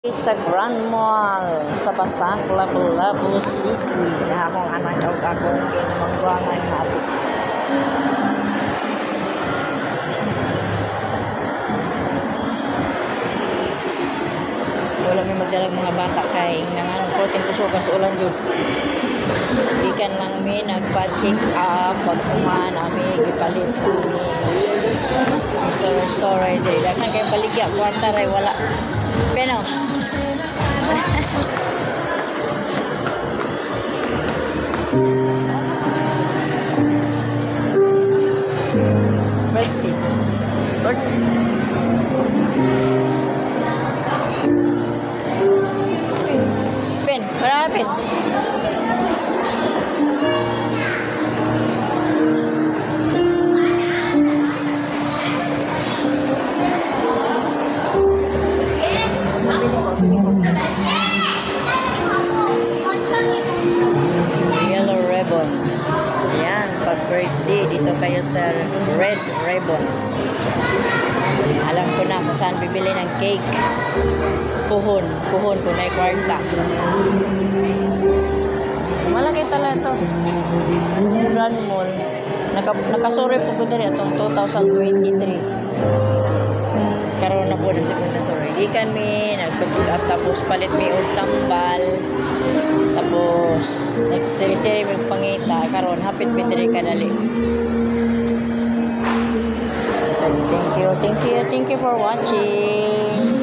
Sa Grand Mall sa Basak, Lapu-Lapu City. Na akong anak o akong kinamangguangan na ako. Wala may magdalag mga bata kay nanganong protein kusugan sa ulan yun. Ikan lang may nagpa-check up pag sumaan namin ipalit sorry dili dakan kay baligya kwarta ray wala penaw. Pen, marami pen. Yellow ribbon. Yan, pag birthday dito kayo sa red ribbon. Alam ko na kung saan bibili ng cake. Puhon kung may kwarta. Malaki talaga ito. Grand Mall. Nakasuri po ko dali itong 2023. Karoon na po ng segunda sorry. Ikan mi, nagpag-pick up tapos palit mi og tambal. Tapos nagsiri-siri mi pangita karon hapit mi diri kadali. Thank you for watching.